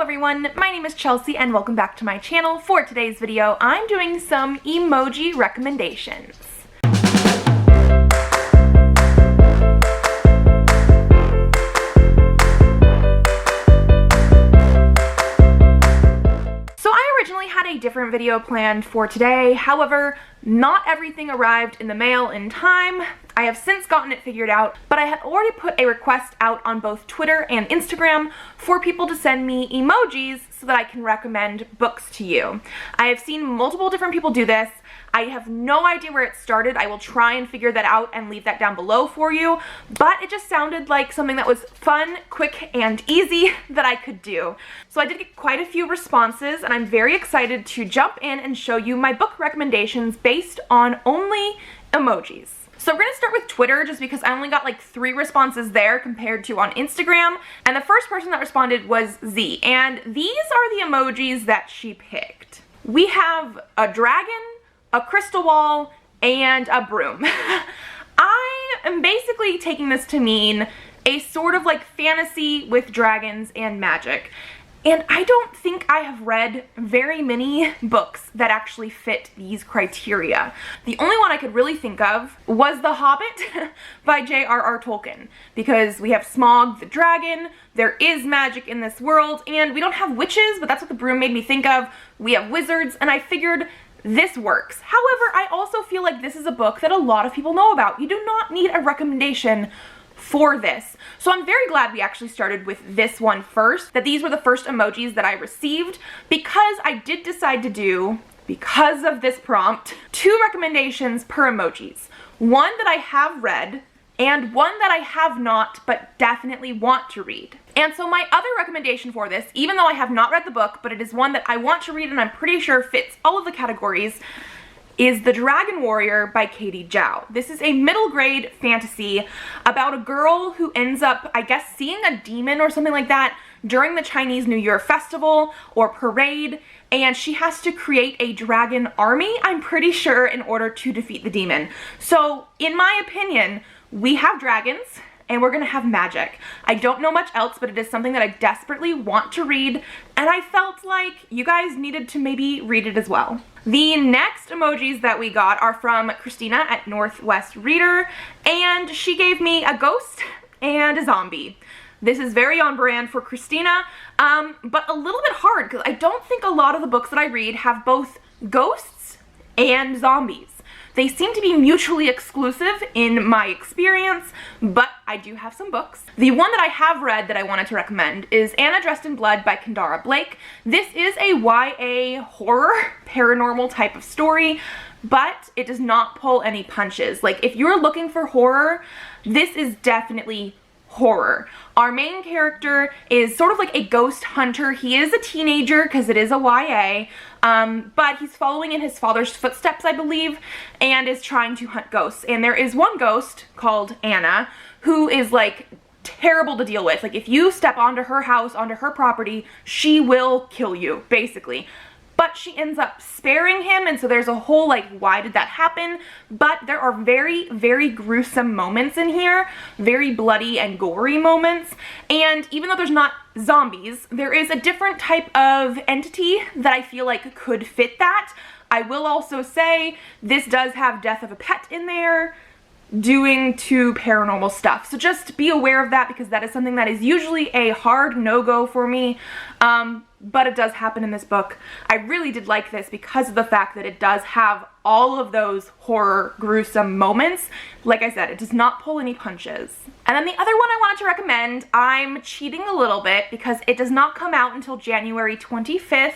Hello everyone, my name is Chelsea and welcome back to my channel. For today's video, I'm doing some emoji recommendations. So I originally had a different video planned for today, however, not everything arrived in the mail in time. I have since gotten it figured out, but I had already put a request out on both Twitter and Instagram for people to send me emojis so that I can recommend books to you. I have seen multiple different people do this. I have no idea where it started. I will try and figure that out and leave that down below for you, but it just sounded like something that was fun, quick, and easy that I could do. So I did get quite a few responses, and I'm very excited to jump in and show you my book recommendations based on only emojis. So we're gonna start with Twitter just because I only got like 3 responses there compared to on Instagram. And the first person that responded was Z. And these are the emojis that she picked. We have a dragon, a crystal wall, and a broom. I am basically taking this to mean a sort of like fantasy with dragons and magic. And I don't think I have read very many books that actually fit these criteria. The only one I could really think of was The Hobbit by J.R.R. Tolkien, because we have Smaug the dragon, there is magic in this world, and we don't have witches, but that's what the broom made me think of. We have wizards, and I figured this works. However, I also feel like this is a book that a lot of people know about. You do not need a recommendation for this. So I'm very glad we actually started with this one first, that these were the first emojis that I received, because I did decide to do, because of this prompt, 2 recommendations per emojis. One that I have read, and one that I have not, but definitely want to read. And so my other recommendation for this, even though I have not read the book, but it is one that I want to read and I'm pretty sure fits all of the categories, is The Dragon Warrior by Catastrophe. This is a middle grade fantasy about a girl who ends up, I guess, seeing a demon or something like that during the Chinese New Year festival or parade, and she has to create a dragon army, I'm pretty sure, in order to defeat the demon. So, in my opinion, we have dragons, and we're gonna have magic. I don't know much else, but it is something that I desperately want to read, and I felt like you guys needed to maybe read it as well. The next emojis that we got are from Christina at Northwest Reader, and she gave me a ghost and a zombie. This is very on brand for Christina, but a little bit hard because I don't think a lot of the books that I read have both ghosts and zombies. They seem to be mutually exclusive in my experience, but I do have some books. The one that I have read that I wanted to recommend is Anna Dressed in Blood by Kendara Blake. This is a YA horror, paranormal type of story, but it does not pull any punches. Like, if you're looking for horror, this is definitely horror. Our main character is sort of like a ghost hunter. He is a teenager because it is a YA, but he's following in his father's footsteps, I believe, and is trying to hunt ghosts. And there is one ghost called Anna who is like terrible to deal with. Like, if you step onto her house, onto her property, she will kill you, basically. But she ends up sparing him, and so there's a whole like, why did that happen? But there are very, very gruesome moments in here, very bloody and gory moments, and even though there's not zombies, there is a different type of entity that I feel like could fit that. I will also say this does have death of a pet in there, doing to paranormal stuff. So just be aware of that, because that is something that is usually a hard no-go for me. But it does happen in this book. I really did like this because of the fact that it does have all of those horror, gruesome moments. Like I said, it does not pull any punches. And then the other one I wanted to recommend, I'm cheating a little bit because it does not come out until January 25th.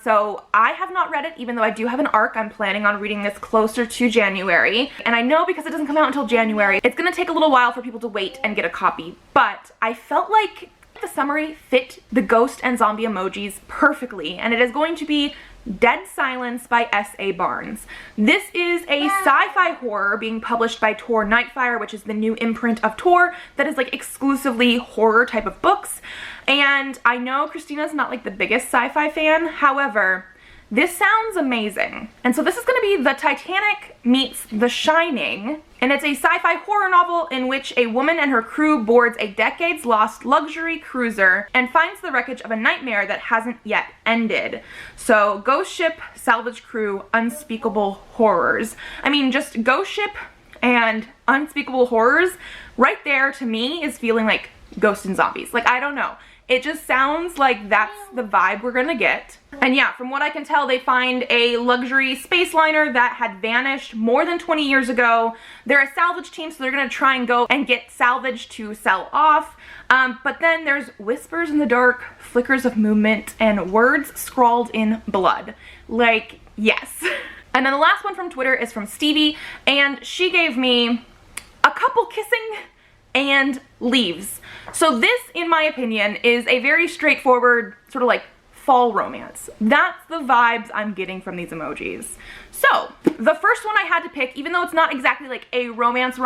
So I have not read it, even though I do have an arc. I'm planning on reading this closer to January. And I know because it doesn't come out until January, it's gonna take a little while for people to wait and get a copy. But I felt like the summary fit the ghost and zombie emojis perfectly, and it is going to be Dead Silence by S.A. Barnes. This is a sci-fi horror being published by Tor Nightfire, which is the new imprint of Tor that is like exclusively horror type of books. And I know Christina's not like the biggest sci-fi fan, however, this sounds amazing. And so this is going to be The Titanic meets The Shining, And it's a sci-fi horror novel in which a woman and her crew boards a decades-lost luxury cruiser and finds the wreckage of a nightmare that hasn't yet ended. So, ghost ship, salvage crew, unspeakable horrors. I mean, just ghost ship and unspeakable horrors right there to me is feeling like Ghosts and Zombies. Like, I don't know. It just sounds like that's the vibe we're gonna get. And yeah, from what I can tell, they find a luxury space liner that had vanished more than 20 years ago. They're a salvage team, so they're gonna try and go and get salvage to sell off. But then there's whispers in the dark, flickers of movement, and words scrawled in blood. Like, yes. And then the last one from Twitter is from Stevie, and she gave me a couple kissing and leaves. So this, in my opinion, is a very straightforward sort of like fall romance. That's the vibes I'm getting from these emojis. So the first one I had to pick, even though it's not exactly like a romance,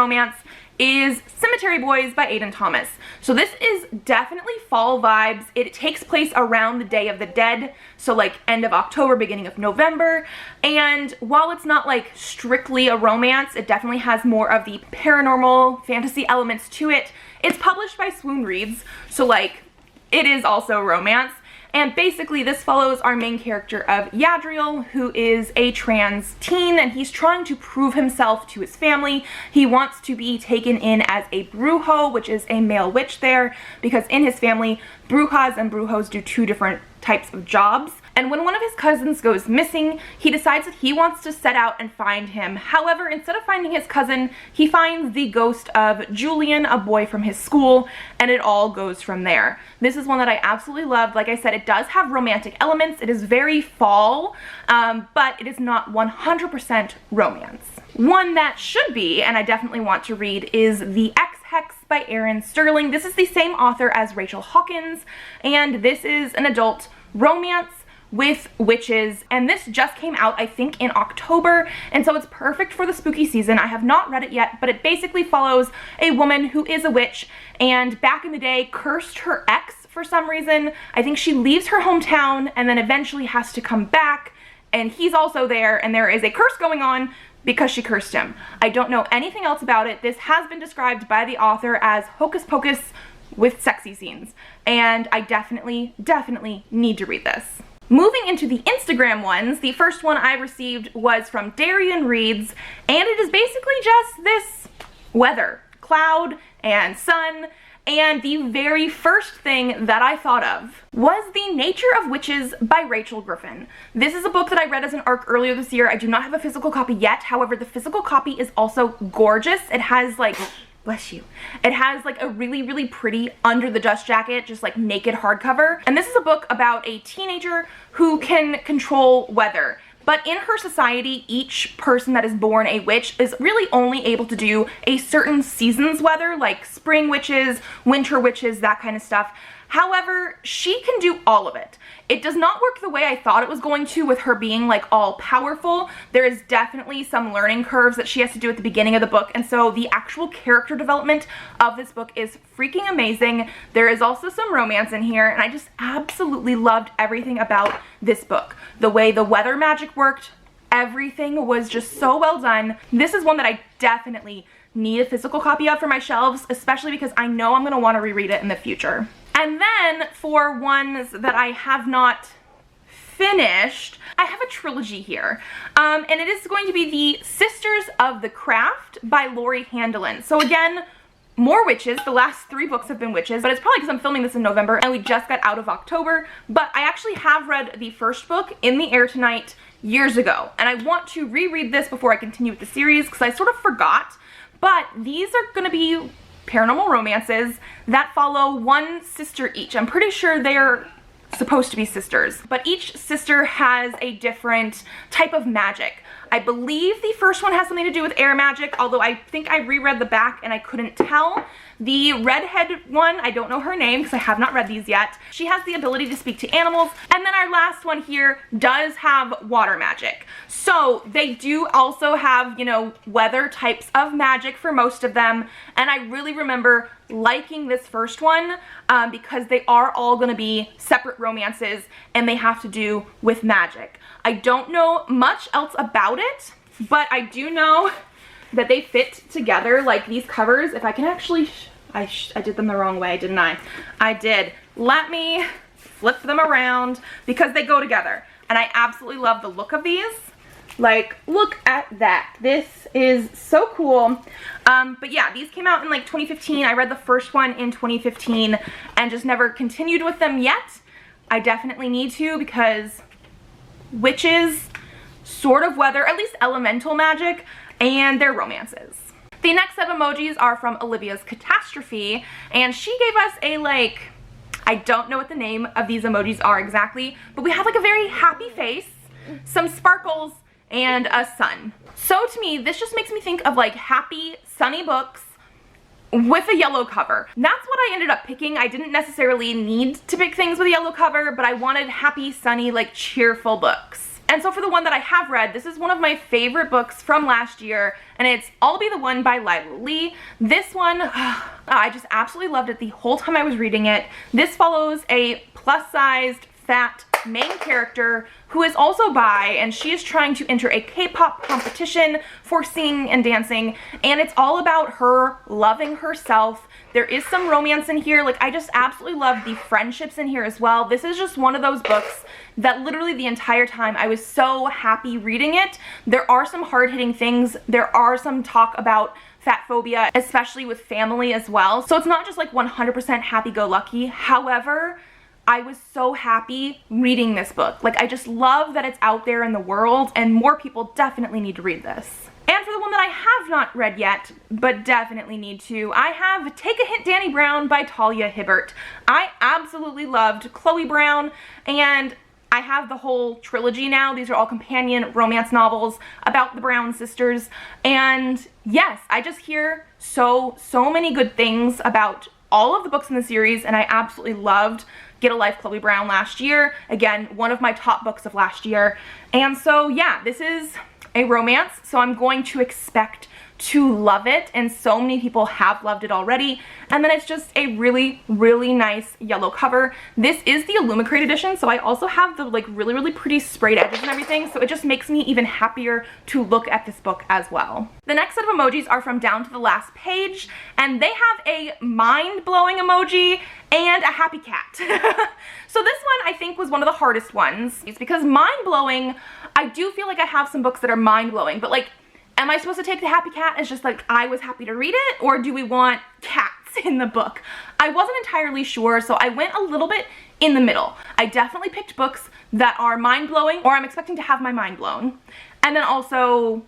is Cemetery Boys by Aiden Thomas. So this is definitely fall vibes. It takes place around the Day of the Dead, so like end of October, beginning of November. And while it's not like strictly a romance, it definitely has more of the paranormal fantasy elements to it. It's published by Swoon Reads, so like it is also romance. And basically this follows our main character of Yadriel, who is a trans teen, and he's trying to prove himself to his family. He wants to be taken in as a brujo, which is a male witch there, because in his family, brujas and brujos do two different types of jobs. And when one of his cousins goes missing, he decides that he wants to set out and find him. However, instead of finding his cousin, he finds the ghost of Julian, a boy from his school, and it all goes from there. This is one that I absolutely loved. Like I said, it does have romantic elements. It is very fall, but it is not 100% romance. One that should be, and I definitely want to read, is the Ex Hex by Erin Sterling. This is the same author as Rachel Hawkins, and this is an adult romance with witches, and this just came out I think in October, and so it's perfect for the spooky season. I have not read it yet, but it basically follows a woman who is a witch and back in the day cursed her ex for some reason. I think she leaves her hometown and then eventually has to come back, and he's also there, and there is a curse going on because she cursed him. I don't know anything else about it. This has been described by the author as hocus pocus with sexy scenes, and I definitely need to read this. Moving into the Instagram ones, the first one I received was from Daryan Reads, and it is basically just this weather, cloud and sun, and the very first thing that I thought of was The Nature of Witches by Rachel Griffin. This is a book that I read as an ARC earlier this year. I do not have a physical copy yet, however the physical copy is also gorgeous. It has like, bless you. It has like a really pretty Under the Dust Jacket, just like naked hardcover. And this is a book about a teenager who can control weather. But in her society, each person that is born a witch is really only able to do a certain season's weather, like spring witches, winter witches, that kind of stuff. However, she can do all of it. It does not work the way I thought it was going to with her being like all powerful. There is definitely some learning curves that she has to do at the beginning of the book, and so the actual character development of this book is freaking amazing. There is also some romance in here, and I just absolutely loved everything about this book. The way the weather magic worked, everything was just so well done. This is one that I definitely need a physical copy of for my shelves, especially because I know I'm going to want to reread it in the future. And then for ones that I have not finished, I have a trilogy here. And it is going to be the Sisters of the Craft by Laurie Handelin. So again, more witches. The last 3 books have been witches, but it's probably because I'm filming this in November and we just got out of October. But I actually have read the first book, In the Air Tonight, years ago. And I want to reread this before I continue with the series because I sort of forgot. But these are going to be paranormal romances that follow one sister each. I'm pretty sure they're supposed to be sisters, but each sister has a different type of magic. I believe the first one has something to do with air magic, although I think I reread the back and I couldn't tell. The redhead one, I don't know her name because I have not read these yet. She has the ability to speak to animals. And then our last one here does have water magic. So they do also have, you know, weather types of magic for most of them. And I really remember liking this first one because they are all going to be separate romances and they have to do with magic. I don't know much else about it, but I do know that they fit together, like these covers. If I can actually, I did them the wrong way, didn't I? I did. Let me flip them around because they go together. And I absolutely love the look of these. Like, look at that. This is so cool. But yeah, these came out in like 2015. I read the first one in 2015 and just never continued with them yet. I definitely need to because witches sort of weather at least elemental magic and their romances. The next set of emojis are from Olivia's Catastrophe, and she gave us a like, I don't know what the name of these emojis are exactly, but we have like a very happy face, some sparkles, and a sun. So to me, this just makes me think of like happy, sunny books with a yellow cover. That's what I ended up picking. I didn't necessarily need to pick things with a yellow cover, but I wanted happy, sunny, like cheerful books. And so for the one that I have read, this is one of my favorite books from last year, and it's I'll Be the One by Lila Lee. This one, I just absolutely loved it the whole time I was reading it. This follows a plus-sized, fat main character who is also bi, and she is trying to enter a K-pop competition for singing and dancing, and it's all about her loving herself. There is some romance in here. Like, I just absolutely love the friendships in here as well. This is just one of those books that literally the entire time I was so happy reading it. There are some hard-hitting things. There are some talk about fat phobia, especially with family as well. So it's not just like 100% happy-go-lucky. However, I was so happy reading this book. Like, I just love that it's out there in the world, and more people definitely need to read this. And for the one that I have not read yet, but definitely need to, I have Take a Hint, Dani Brown by Talia Hibbert. I absolutely loved Chloe Brown, and I have the whole trilogy now. These are all companion romance novels about the Brown sisters. And yes, I just hear so many good things about all of the books in the series, and I absolutely loved Get a Life, Chloe Brown last year. Again, one of my top books of last year. And so yeah, this is a romance, so I'm going to expect to love it, and so many people have loved it already. And then it's just a really nice yellow cover. This is the Illumicrate edition, so I also have the like really pretty sprayed edges and everything, so it just makes me even happier to look at this book as well. The next set of emojis are from Down to the Last Page, and they have a mind-blowing emoji and a happy cat. So this one I think was one of the hardest ones. It's because mind-blowing, I do feel like I have some books that are mind-blowing, but like, am I supposed to take the happy cat as just like I was happy to read it, or do we want cats in the book? I wasn't entirely sure, so I went a little bit in the middle. I definitely picked books that are mind-blowing, or I'm expecting to have my mind blown, and then also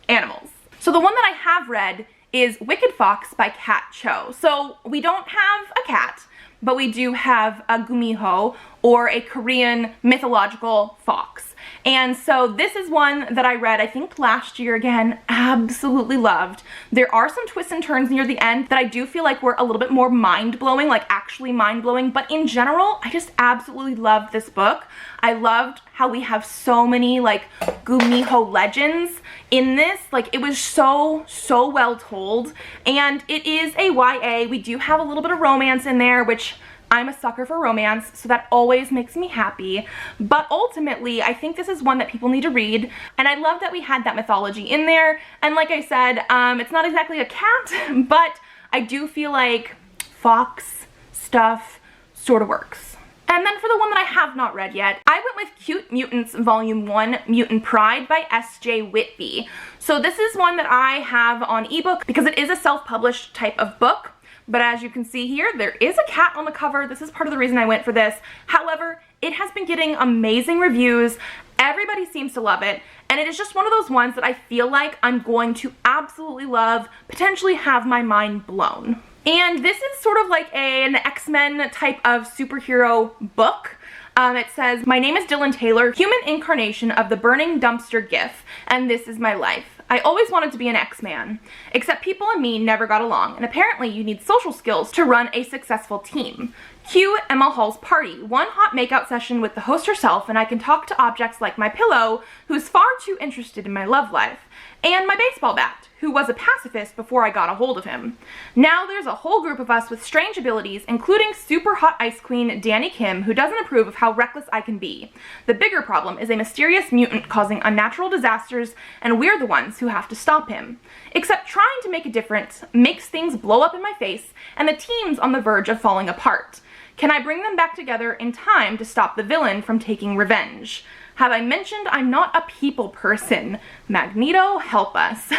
animals. So the one that I have read is Wicked Fox by Kat Cho. So we don't have a cat, but we do have a gumiho, or a Korean mythological fox. And so this is one that I read, I think last year, again, absolutely loved. There are some twists and turns near the end that I do feel like were a little bit more mind-blowing, like actually mind-blowing, but in general, I just absolutely loved this book. I loved how we have so many like gumiho legends in this. Like, it was so well told, and it is a YA. We do have a little bit of romance in there, which I'm a sucker for romance, so that always makes me happy. But ultimately, I think this is one that people need to read, and I love that we had that mythology in there. And like I said, it's not exactly a cat, but I do feel like fox stuff sort of works. And then for the one that I have not read yet, I went with Cute Mutants Volume 1, Mutant Pride by S.J. Whitby. So this is one that I have on ebook because it is a self-published type of book. But as you can see here, there is a cat on the cover. This is part of the reason I went for this. However, it has been getting amazing reviews. Everybody seems to love it. And it is just one of those ones that I feel like I'm going to absolutely love, potentially have my mind blown. And this is sort of like an X-Men type of superhero book. It says, "My name is Dylan Taylor, human incarnation of the burning dumpster gif, and this is my life. I always wanted to be an X-Man, except people and me never got along, and apparently you need social skills to run a successful team. Cue Emma Hall's party, one hot makeout session with the host herself, and I can talk to objects like my pillow, who's far too interested in my love life, and my baseball bat, who was a pacifist before I got a hold of him. Now there's a whole group of us with strange abilities, including super hot ice queen Dani Kim, who doesn't approve of how reckless I can be. The bigger problem is a mysterious mutant causing unnatural disasters, and we're the ones who have to stop him. Except trying to make a difference makes things blow up in my face, and the team's on the verge of falling apart. Can I bring them back together in time to stop the villain from taking revenge? Have I mentioned I'm not a people person? Magneto, help us.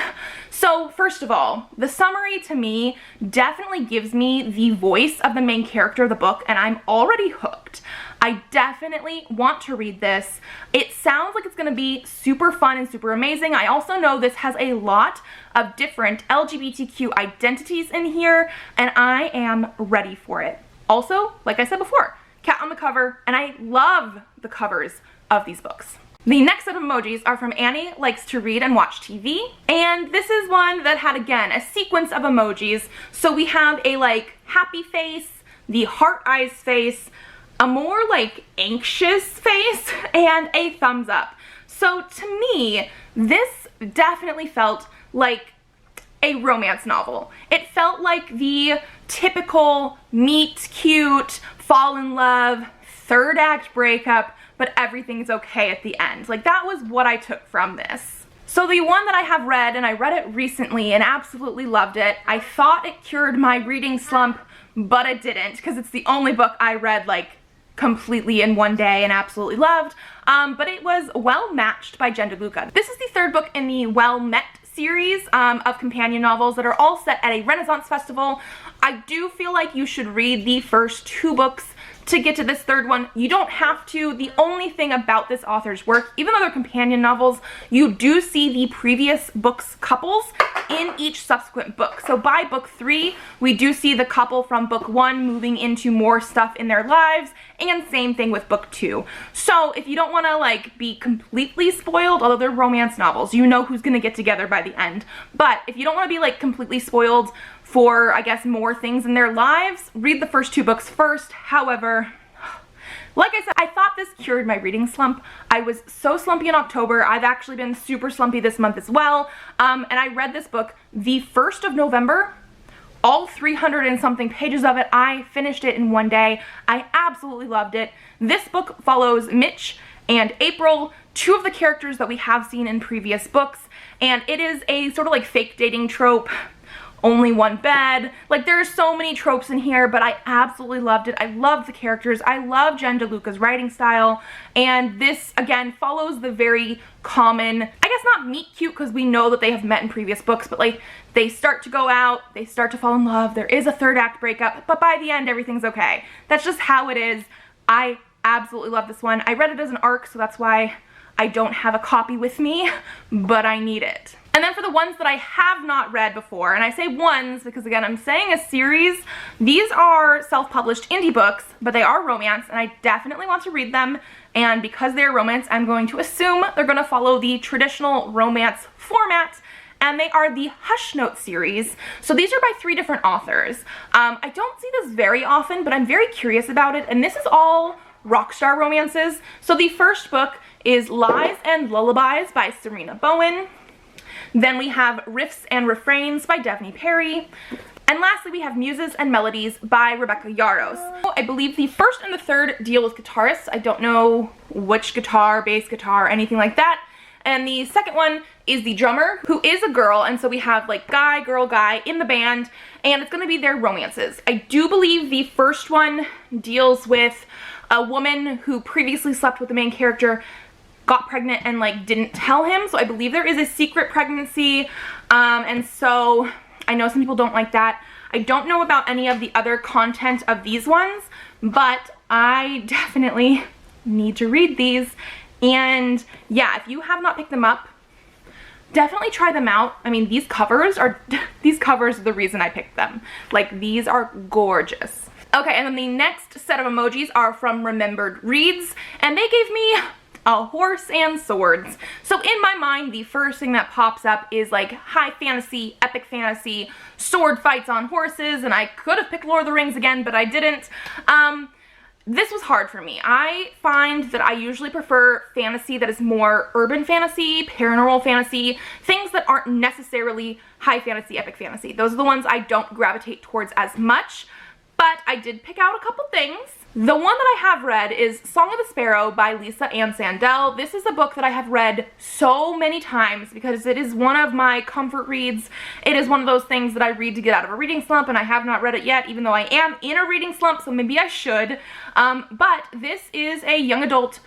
So first of all, the summary to me definitely gives me the voice of the main character of the book, and I'm already hooked. I definitely want to read this. It sounds like it's going to be super fun and super amazing. I also know this has a lot of different LGBTQ identities in here, and I am ready for it. Also, like I said before, cat on the cover, and I love the covers of these books. The next set of emojis are from Annie Likes to Read and Watch TV, and this is one that had, again, a sequence of emojis. So we have a like happy face, the heart eyes face, a more like anxious face, and a thumbs up. So to me, this definitely felt like a romance novel. It felt like the typical meet cute, fall in love, third act breakup, but everything's okay at the end. Like, that was what I took from this. So the one that I have read, and I read it recently and absolutely loved it, I thought it cured my reading slump, but it didn't, because it's the only book I read like completely in one day and absolutely loved, but it was Well Matched by Jen DeLuca. This is the third book in the Well Met series of companion novels that are all set at a Renaissance festival. I do feel like you should read the first two books to get to this third one. You don't have to. The only thing about this author's work, even though they're companion novels, you do see the previous book's couples in each subsequent book. So by book 3, we do see the couple from book 1 moving into more stuff in their lives, and same thing with book 2. So if you don't want to like be completely spoiled, although they're romance novels, you know who's going to get together by the end. But if you don't want to be like completely spoiled for, I guess, more things in their lives, read the first two books first. However, like I said, I thought this cured my reading slump. I was so slumpy in October. I've actually been super slumpy this month as well. And I read this book the 1st of November, all 300 and something pages of it. I finished it in one day. I absolutely loved it. This book follows Mitch and April, two of the characters that we have seen in previous books. And it is a sort of like fake dating trope. Only one bed. Like, there are so many tropes in here, but I absolutely loved it. I loved the characters. I love Jen DeLuca's writing style. And this, again, follows the very common, I guess not meet cute because we know that they have met in previous books, but like they start to go out, they start to fall in love, there is a third act breakup, but by the end everything's okay. That's just how it is. I absolutely love this one. I read it as an ARC, so that's why I don't have a copy with me, but I need it. And then for the ones that I have not read before, and I say ones because again I'm saying a series, these are self-published indie books, but they are romance, and I definitely want to read them, and because they're romance, I'm going to assume they're going to follow the traditional romance format, and they are the Hush Note series. So these are by 3 different authors. I don't see this very often, but I'm very curious about it, and this is all rockstar romances. So the first book is Lies and Lullabies by Serena Bowen. Then we have Riffs and Refrains by Devney Perry. And lastly, we have Muses and Melodies by Rebecca Yarros. I believe the first and the third deal with guitarists. I don't know which guitar, bass guitar, anything like that. And the second one is the drummer, who is a girl, and so we have like guy, girl, guy in the band, and it's gonna be their romances. I do believe the first one deals with a woman who previously slept with the main character, got pregnant and like didn't tell him, so I believe there is a secret pregnancy, and so I know some people don't like that. I don't know about any of the other content of these ones, but I definitely need to read these. And yeah, if you have not picked them up, definitely try them out. I mean, these covers are the reason I picked them. Like, these are gorgeous. Okay, and then the next set of emojis are from Remembered Reads, and they gave me a horse and swords. So in my mind, the first thing that pops up is like high fantasy, epic fantasy, sword fights on horses, and I could have picked Lord of the Rings again, but I didn't. This was hard for me. I find that I usually prefer fantasy that is more urban fantasy, paranormal fantasy, things that aren't necessarily high fantasy, epic fantasy. Those are the ones I don't gravitate towards as much, but I did pick out a couple things. The one that I have read is Song of the Sparrow by Lisa Ann Sandell. This is a book that I have read so many times because it is one of my comfort reads. It is one of those things that I read to get out of a reading slump, and I have not read it yet, even though I am in a reading slump, so maybe I should. But this is a young adult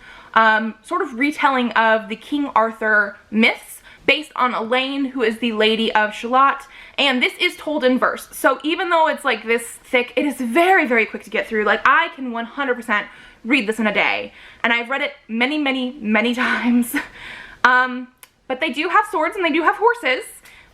sort of retelling of the King Arthur myths, based on Elaine, who is the Lady of Shalott, and this is told in verse. So even though it's like this thick, it is very, very quick to get through. Like, I can 100% read this in a day, and I've read it many, many, many times. But they do have swords and they do have horses,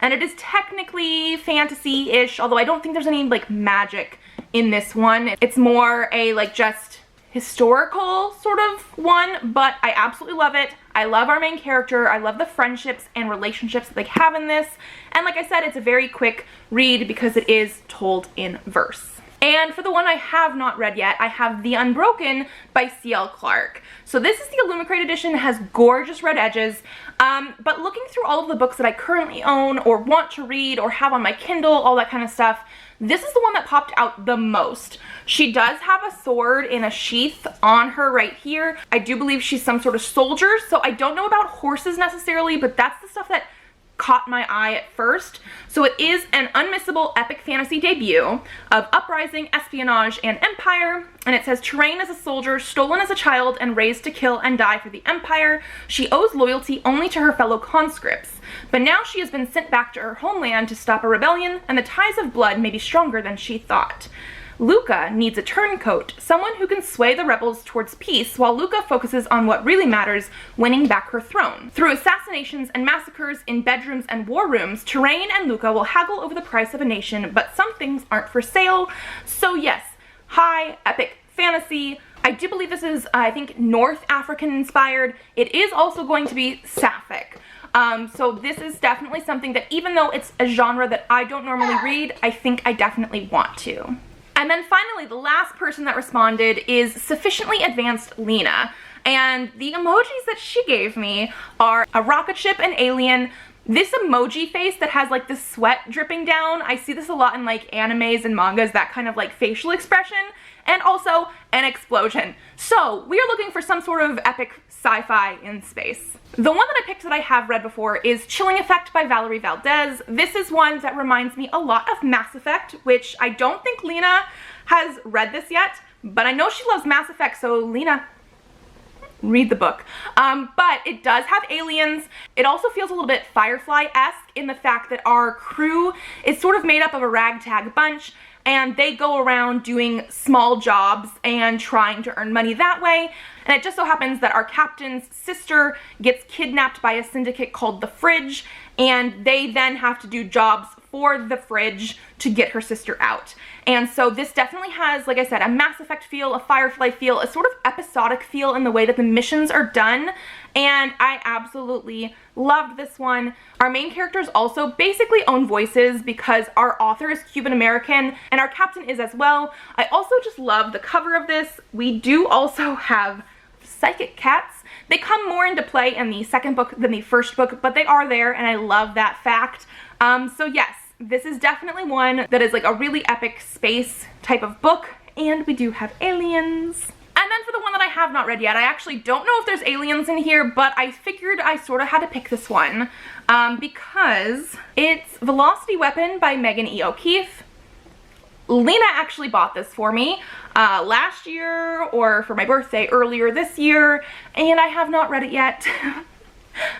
and it is technically fantasy-ish, although I don't think there's any like magic in this one. It's more a like just historical sort of one, but I absolutely love it. I love our main character. I love the friendships and relationships that they have in this. And like I said, it's a very quick read because it is told in verse. And for the one I have not read yet, I have The Unbroken by C.L. Clarke. So this is the Illumicrate edition. It has gorgeous red edges. But looking through all of the books that I currently own or want to read or have on my Kindle, all that kind of stuff, this is the one that popped out the most. She does have a sword in a sheath on her right here. I do believe she's some sort of soldier, so I don't know about horses necessarily, but that's the stuff that caught my eye at first. So it is an unmissable epic fantasy debut of uprising, espionage, and empire, and it says, trained as a soldier, stolen as a child, and raised to kill and die for the empire, she owes loyalty only to her fellow conscripts. But now she has been sent back to her homeland to stop a rebellion, and the ties of blood may be stronger than she thought. Luca needs a turncoat, someone who can sway the rebels towards peace, while Luca focuses on what really matters, winning back her throne. Through assassinations and massacres in bedrooms and war rooms, Terrain and Luca will haggle over the price of a nation, but some things aren't for sale. So yes, high epic fantasy. I do believe this is, I think, North African inspired. It is also going to be sapphic. So this is definitely something that, even though it's a genre that I don't normally read, I think I definitely want to. And then finally, the last person that responded is Sufficiently Advanced Lena. And the emojis that she gave me are a rocket ship, an alien, this emoji face that has like the sweat dripping down. I see this a lot in like animes and mangas, that kind of like facial expression, and also an explosion. So we are looking for some sort of epic sci-fi in space. The one that I picked that I have read before is Chilling Effect by Valerie Valdez. This is one that reminds me a lot of Mass Effect, which I don't think Lena has read this yet, but I know she loves Mass Effect, so Lena, read the book. But it does have aliens. It also feels a little bit Firefly-esque in the fact that our crew is sort of made up of a ragtag bunch, and they go around doing small jobs and trying to earn money that way. And it just so happens that our captain's sister gets kidnapped by a syndicate called the Fridge, and they then have to do jobs for the Fridge to get her sister out. And so this definitely has, like I said, a Mass Effect feel, a Firefly feel, a sort of episodic feel in the way that the missions are done, and I absolutely loved this one. Our main characters also basically own voices because our author is Cuban American and our captain is as well. I also just love the cover of this. We do also have psychic cats. They come more into play in the second book than the first book, but they are there, and I love that fact. So yes, this is definitely one that is like a really epic space type of book, and we do have aliens. And then for the one that I have not read yet, I actually don't know if there's aliens in here, but I figured I sort of had to pick this one because it's Velocity Weapon by Megan E. O'Keefe. Lena actually bought this for me last year, or for my birthday earlier this year, and I have not read it yet.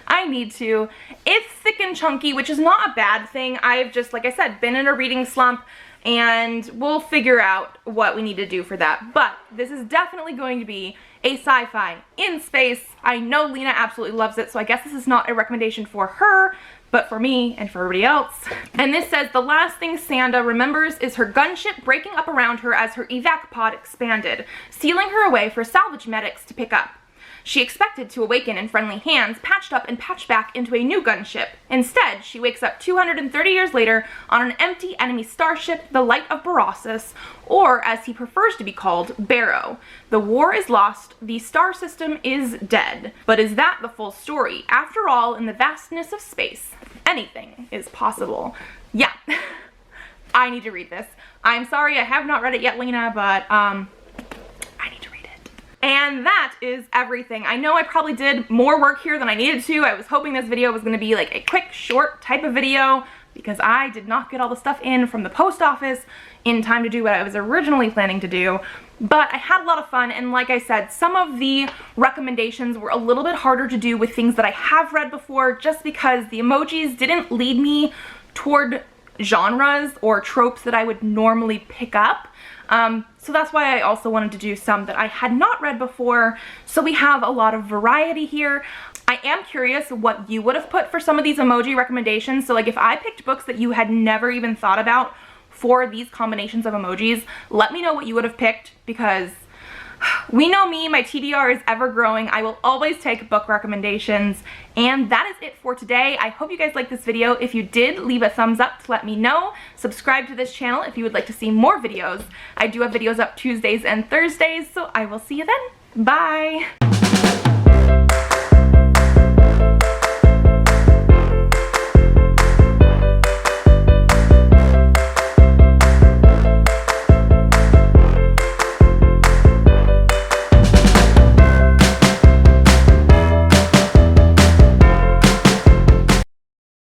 I need to. It's thick and chunky, which is not a bad thing. I've just, like I said, been in a reading slump, and we'll figure out what we need to do for that. But this is definitely going to be a sci-fi in space. I know Lena absolutely loves it, so I guess this is not a recommendation for her, but for me and for everybody else. And this says, the last thing Sanda remembers is her gunship breaking up around her as her evac pod expanded, sealing her away for salvage medics to pick up. She expected to awaken in friendly hands, patched up and patched back into a new gunship. Instead, she wakes up 230 years later on an empty enemy starship, the Light of Borossus, or as he prefers to be called, Sparrow. The war is lost, the star system is dead. But is that the full story? After all, in the vastness of space, anything is possible. Yeah, I need to read this. I'm sorry I have not read it yet, Lena, but I need to read it. And that is everything. I know I probably did more work here than I needed to. I was hoping this video was going to be like a quick, short type of video because I did not get all the stuff in from the post office in time to do what I was originally planning to do. But I had a lot of fun, and like I said, some of the recommendations were a little bit harder to do with things that I have read before just because the emojis didn't lead me toward genres or tropes that I would normally pick up. So that's why I also wanted to do some that I had not read before, so we have a lot of variety here. I am curious what you would have put for some of these emoji recommendations. So like if I picked books that you had never even thought about for these combinations of emojis, let me know what you would have picked, because we know me, my TBR is ever growing. I will always take book recommendations. And that is it for today. I hope you guys liked this video. If you did, leave a thumbs up to let me know. Subscribe to this channel if you would like to see more videos. I do have videos up Tuesdays and Thursdays, so I will see you then. Bye!